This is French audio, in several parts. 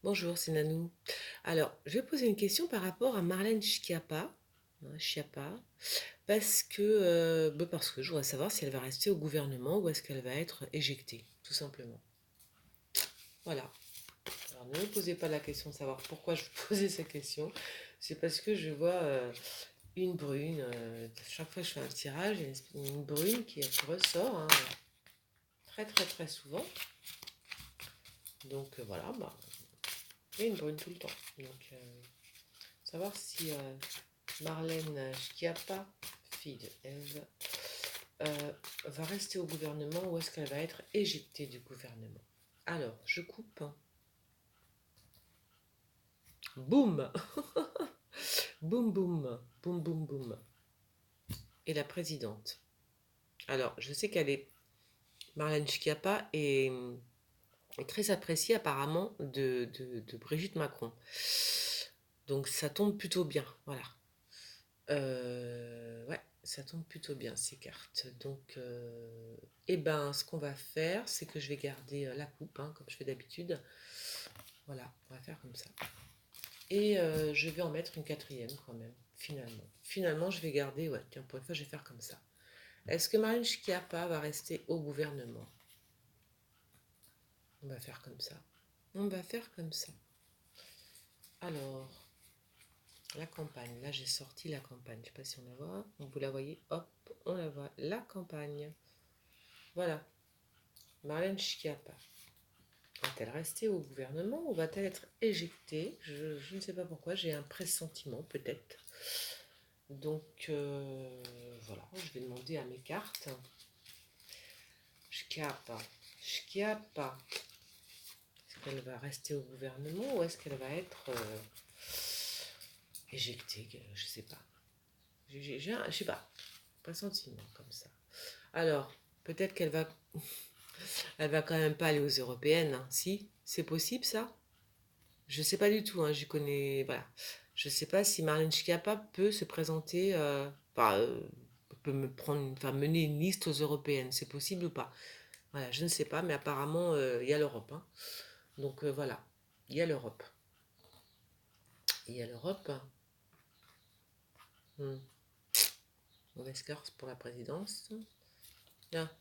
Bonjour, c'est Nanou. Alors, je vais poser une question par rapport à Marlène Schiappa, Schiappa, parce que je voudrais savoir si elle va rester au gouvernement ou est-ce qu'elle va être éjectée, tout simplement. Voilà. Alors, ne me posez pas la question de savoir pourquoi je vous posais cette question. C'est parce que je vois une brune, chaque fois que je fais un tirage, il y a une brune qui ressort hein, très très très souvent. Donc voilà, bah, il y a une brune tout le temps. Donc, savoir si Marlène Schiappa, fille de Ève, va rester au gouvernement ou est-ce qu'elle va être éjectée du gouvernement. Alors, je coupe. Boum. Boum, boum. Boum, boum, boum. Et la présidente. Alors, je sais qu'elle est... Marlène Schiappa est très appréciée apparemment de Brigitte Macron. Donc, ça tombe plutôt bien. Voilà. Ouais, ça tombe plutôt bien ces cartes. Donc, eh ben, ce qu'on va faire, c'est que je vais garder la coupe, hein, comme je fais d'habitude. Voilà, on va faire comme ça. Et je vais en mettre une quatrième quand même, finalement. Finalement, je vais garder, ouais, tiens, pour une fois, je vais faire comme ça. Est-ce que Marine Schiappa va rester au gouvernement? On va faire comme ça. On va faire comme ça. Alors, la campagne. Là, j'ai sorti la campagne. Je ne sais pas si on la voit. Vous la voyez? Hop, on la voit. La campagne. Voilà. Marlène Schiappa. Va-t-elle rester au gouvernement ou va-t-elle être éjectée? Je ne sais pas pourquoi, j'ai un pressentiment peut-être. Donc voilà, je vais demander à mes cartes. Schiappa. Schiappa. Est-ce qu'elle va rester au gouvernement ou est-ce qu'elle va être éjectée? Je sais pas. Je sais pas. Pressentiment comme ça. Alors, peut-être qu'elle va... Elle va quand même pas aller aux européennes, hein. Si, c'est possible ça? Je sais pas du tout, hein, j'y connais. Voilà. Je sais pas si Marlène Schiappa peut se présenter, peut me prendre, enfin, mener une liste aux européennes. C'est possible ou pas? Voilà, je ne sais pas, mais apparemment, il y a l'Europe, hein. Donc voilà, il y a l'Europe. Il y a l'Europe. Hmm. Mauvaise carte pour la présidence. Là,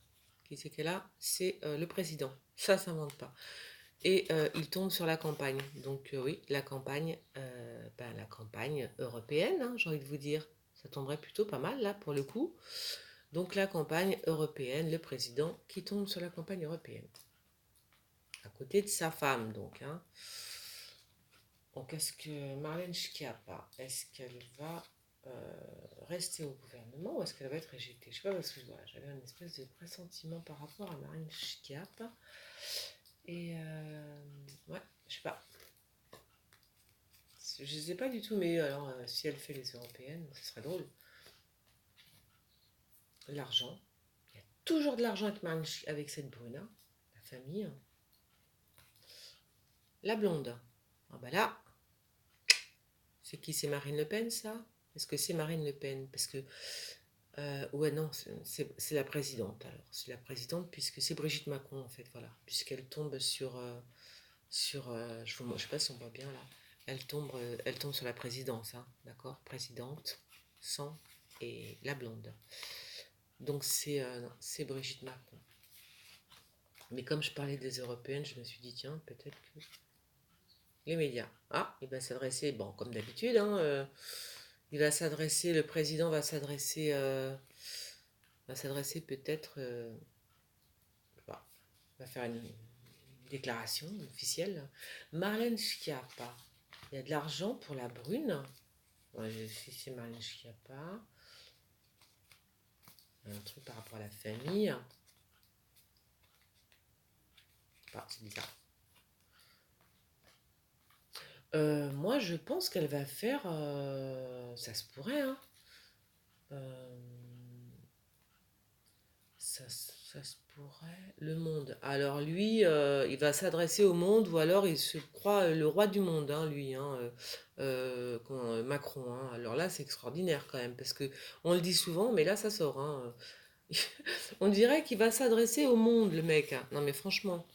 qui c'est qu'elle a? C'est le président. Ça s'invente pas. Et il tombe sur la campagne. Donc oui, la campagne européenne, hein, j'ai envie de vous dire. Ça tomberait plutôt pas mal là pour le coup. Donc la campagne européenne, le président qui tombe sur la campagne européenne. À côté de sa femme donc. Hein. Donc est-ce que Marlène Schiappa, est-ce qu'elle va rester au gouvernement ou est-ce qu'elle va être éjectée? Je sais pas parce que voilà, j'avais un espèce de pressentiment par rapport à Marlène Schiappa. Et ouais, je sais pas. Je ne sais pas du tout, mais alors si elle fait les européennes, ce serait drôle. L'argent. Il y a toujours de l'argent avec cette brune, hein, la famille. La blonde. Ah bah là, c'est qui? C'est Marine Le Pen, ça? Est-ce que c'est Marine Le Pen? Parce que, ouais, non, c'est la présidente, alors. C'est la présidente, puisque c'est Brigitte Macron, en fait, voilà. Puisqu'elle tombe je ne sais pas si on voit bien, là. Elle tombe sur la présidence, hein, d'accord? Présidente, sans, et la blonde. Donc non, c'est Brigitte Macron. Mais comme je parlais des européennes, je me suis dit, tiens, peut-être que les médias. Ah, il va s'adresser, bon, comme d'habitude, hein, le président va s'adresser peut-être, je sais pas, va faire une déclaration officielle. Marlène Schiappa, il y a de l'argent pour la brune. Ouais, si c'est Marlène Schiappa, un truc par rapport à la famille. Ah, c'est bizarre. Moi, je pense qu'elle va faire. Ça se pourrait, hein. Euh, ça se pourrait. Le monde. Alors, lui, il va s'adresser au monde ou alors il se croit le roi du monde, hein, lui, hein, Macron. Hein. Alors là, c'est extraordinaire quand même parce que on le dit souvent, mais là, ça sort. Hein. On dirait qu'il va s'adresser au monde, le mec. Hein. Non, mais franchement,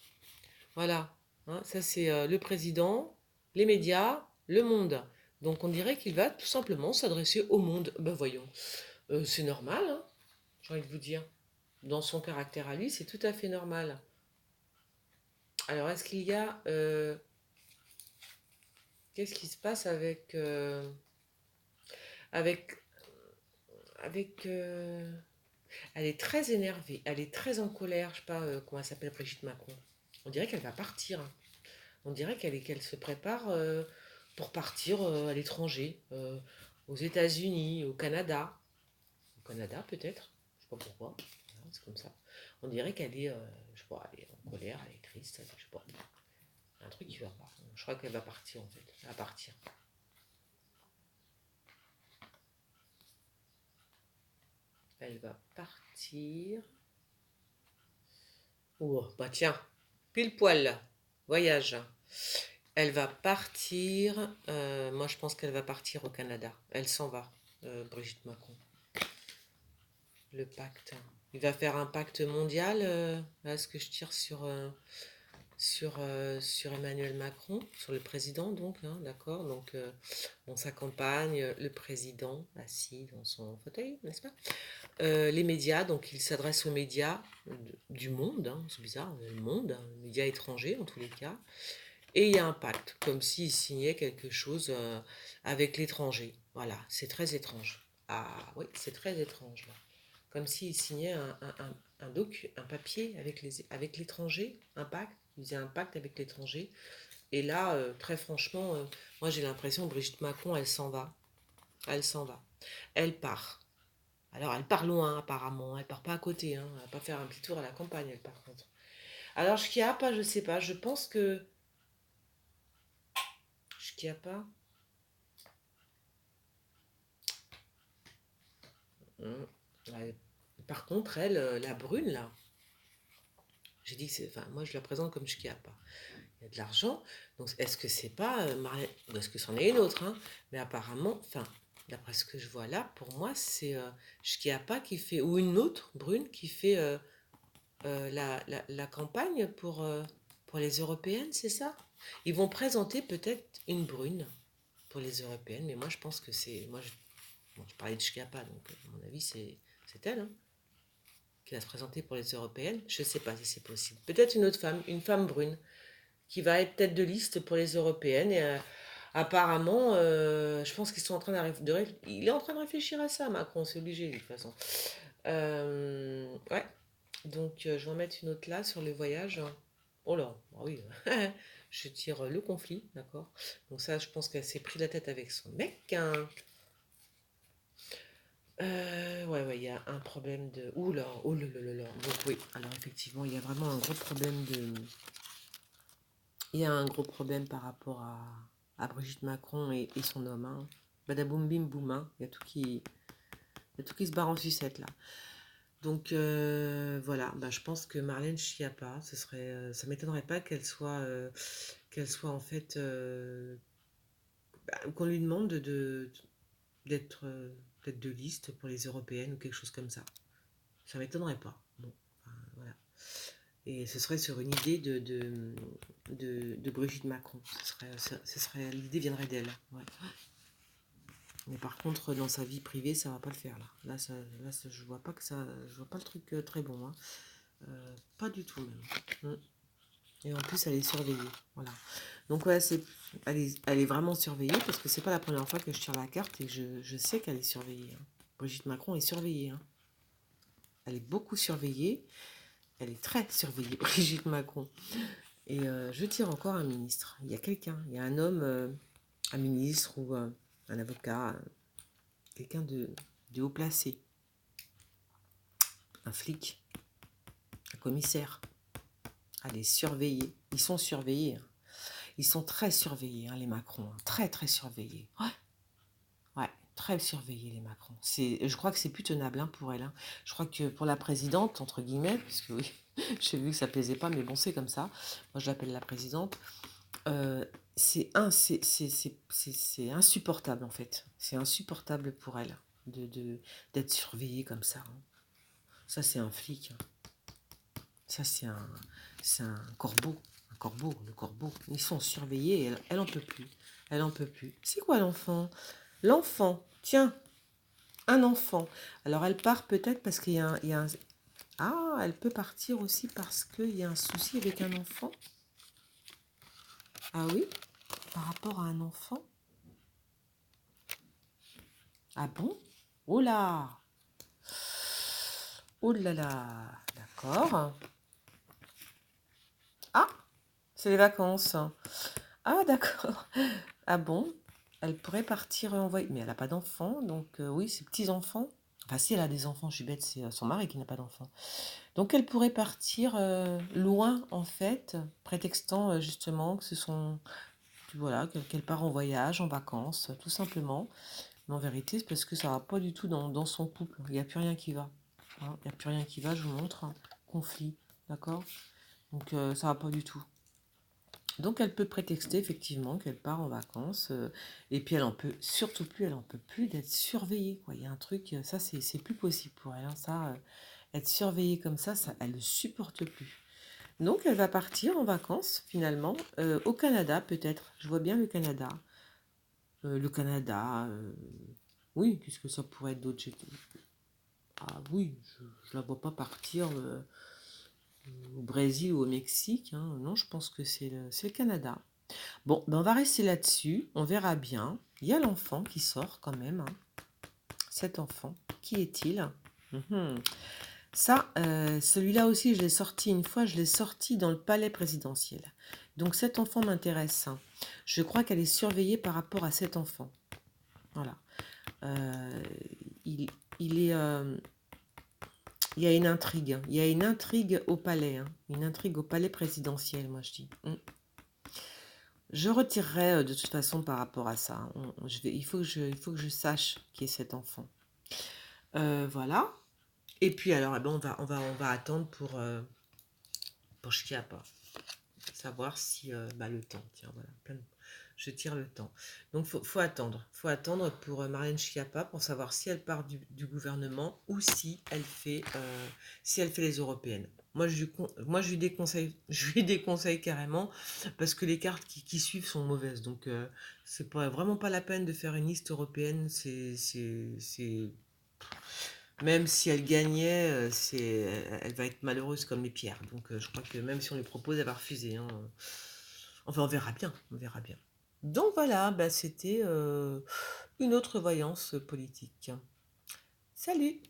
voilà. Hein. Ça, c'est le président, les médias, le monde. Donc on dirait qu'il va tout simplement s'adresser au monde. Ben voyons, c'est normal, hein, j'ai envie de vous dire. Dans son caractère à lui, c'est tout à fait normal. Alors, est-ce qu'il y a... qu'est-ce qui se passe avec... avec... avec elle est très énervée, elle est très en colère, je sais pas comment elle s'appelle, Brigitte Macron. On dirait qu'elle va partir. On dirait qu'elle se prépare pour partir à l'étranger, aux États-Unis, au Canada. Au Canada peut-être, je sais pas pourquoi. Voilà, c'est comme ça. On dirait qu'elle est, je sais pas, elle est en colère, elle est triste, je sais pas. Un truc qui va pas. Je crois qu'elle va partir en fait. Elle va partir. Elle va partir. Oh, bah tiens, pile poil, voyage. Elle va partir. Moi, je pense qu'elle va partir au Canada. Elle s'en va, Brigitte Macron. Le pacte. Il va faire un pacte mondial. Là, ce que je tire sur Emmanuel Macron, sur le président, donc, hein, d'accord. Donc, dans sa campagne, le président assis dans son fauteuil, n'est-ce pas? Les médias, donc il s'adresse aux médias du monde, hein, c'est bizarre, le monde, hein, les médias étrangers en tous les cas. Et il y a un pacte, comme s'il signait quelque chose avec l'étranger. Voilà, c'est très étrange. Ah oui, c'est très étrange là. Comme s'il signait un papier avec l'étranger, un pacte. Il faisait un pacte avec l'étranger. Et là, très franchement, moi j'ai l'impression que Brigitte Macron, elle s'en va. Elle s'en va. Elle part. Alors elle part loin apparemment. Elle part pas à côté. Hein. Elle va pas faire un petit tour à la campagne, elle par contre. Alors ce qu'il y a pas, je sais pas. Je pense que ce qu'il y a pas. Ouais. Par contre, elle, la brune, là, j'ai dit que c'est. Enfin, moi, je la présente comme Shkiapa. Il y a de l'argent. Donc, est-ce que c'est pas Marlène. Est-ce que c'en est une autre, hein? Mais apparemment, enfin, d'après ce que je vois là, pour moi, c'est Shkiapa qui fait. Ou une autre brune qui fait la campagne pour les européennes, c'est ça? Ils vont présenter peut-être une brune pour les européennes, mais moi, je pense que c'est. Moi, bon, je parlais de Shkiapa, donc, à mon avis, c'est elle, hein, qui va se présenter pour les européennes. Je ne sais pas si c'est possible. Peut-être une autre femme, une femme brune, qui va être tête de liste pour les européennes. Et apparemment, je pense qu'ils sont en train il est en train de réfléchir à ça, Macron, c'est obligé, de toute façon. Ouais, donc je vais en mettre une autre là sur le voyage. Oh là, ah oui, je tire le conflit, d'accord. Donc ça, je pense qu'elle s'est pris la tête avec son mec, hein. Ouais, ouais, il y a un problème de... Ouh là, oh là là là là. Donc oui, alors effectivement, il y a vraiment un gros problème de... Il y a un gros problème par rapport à Brigitte Macron et son homme, hein. Badaboum bim boum, hein. Il y a tout qui se barre en sucette, là. Donc voilà, bah, je pense que Marlène Schiappa, ça m'étonnerait pas qu'elle soit en fait... qu'on lui demande d'être tête de liste pour les européennes ou quelque chose comme ça. Ça m'étonnerait pas. Bon, enfin, voilà. Et ce serait sur une idée de Brigitte Macron. L'idée viendrait d'elle. Ouais. Mais par contre, dans sa vie privée, ça va pas le faire là. Je vois pas je vois pas le truc très bon, hein. Pas du tout même. Et en plus, elle est surveillée. Voilà. Donc ouais, elle est vraiment surveillée parce que c'est pas la première fois que je tire la carte et que je sais qu'elle est surveillée, hein. Brigitte Macron est surveillée, hein. Elle est beaucoup surveillée. Elle est très surveillée, Brigitte Macron. Et je tire encore un ministre. Il y a quelqu'un, il y a un homme, un ministre ou un avocat, quelqu'un de haut placé, un flic, un commissaire. Elle est surveillée. Ils sont surveillés, hein. Ils sont très surveillés, hein, les Macron. Hein. Très, très surveillés. Ouais. Ouais, très surveillés, les Macron. Je crois que c'est plus tenable, hein, pour elle, hein. Je crois que pour la présidente, entre guillemets, puisque oui, j'ai vu que ça plaisait pas, mais bon, c'est comme ça. Moi, je l'appelle la présidente. C'est insupportable, en fait. C'est insupportable pour elle d'être surveillée comme ça, hein. Ça, c'est un flic, hein. Ça, c'est un corbeau. Un le corbeau. Ils sont surveillés, elle en peut plus. Elle en peut plus. C'est quoi l'enfant? L'enfant, tiens, un enfant. Alors elle part peut-être parce qu'il y a un... Ah, elle peut partir aussi parce qu'il y a un souci avec un enfant. Ah oui? Par rapport à un enfant? Ah bon? Oh là! Oh là là! D'accord. Ah! C'est les vacances. Ah d'accord. Ah bon? Elle pourrait partir en voyage. Mais elle n'a pas d'enfant, donc oui, ses petits-enfants. Enfin, si elle a des enfants, je suis bête, c'est son mari qui n'a pas d'enfant. Donc elle pourrait partir loin, en fait, prétextant justement que ce sont... Voilà, qu'elle part en voyage, en vacances, tout simplement. Mais en vérité, c'est parce que ça va pas du tout dans son couple. Il n'y a plus rien qui va. Hein, il n'y a plus rien qui va, je vous montre. Conflit, d'accord? Donc ça va pas du tout. Donc elle peut prétexter effectivement qu'elle part en vacances et puis elle en peut surtout plus, elle en peut plus d'être surveillée, quoi. Il y a un truc, ça c'est plus possible pour elle, hein. Ça, être surveillée comme ça elle ne supporte plus. Donc elle va partir en vacances finalement au Canada peut-être. Je vois bien le Canada. Le Canada, oui, qu'est-ce que ça pourrait être d'autre? Ah oui, je la vois pas partir au Brésil ou au Mexique, hein. Non, je pense que c'est le Canada. Bon, ben on va rester là-dessus, on verra bien. Il y a l'enfant qui sort quand même, hein. Cet enfant, qui est-il? Mhm. Ça, celui-là aussi, je l'ai sorti une fois, je l'ai sorti dans le palais présidentiel. Donc cet enfant m'intéresse, hein. Je crois qu'elle est surveillée par rapport à cet enfant. Voilà. Euh, il, il est, il y a une intrigue. Il y a une intrigue au palais, hein. Une intrigue au palais présidentiel, moi je dis. Je retirerai de toute façon par rapport à ça. Il faut que je sache qui est cet enfant. Voilà. Et puis alors, eh ben, on va attendre pour Chiappa. Savoir si le temps. Tiens, voilà. Je tire le temps. Donc faut attendre. Faut attendre pour Marianne Schiappa pour savoir si elle part du gouvernement ou si elle fait les européennes. Moi, je lui déconseille, je lui déconseille carrément parce que les cartes qui suivent sont mauvaises. Donc, c'est vraiment pas la peine de faire une liste européenne. Même si elle gagnait, elle va être malheureuse comme les pierres. Donc, je crois que même si on lui propose, elle va refuser, hein. Enfin, on verra bien, on verra bien. Donc voilà, c'était une autre voyance politique. Salut!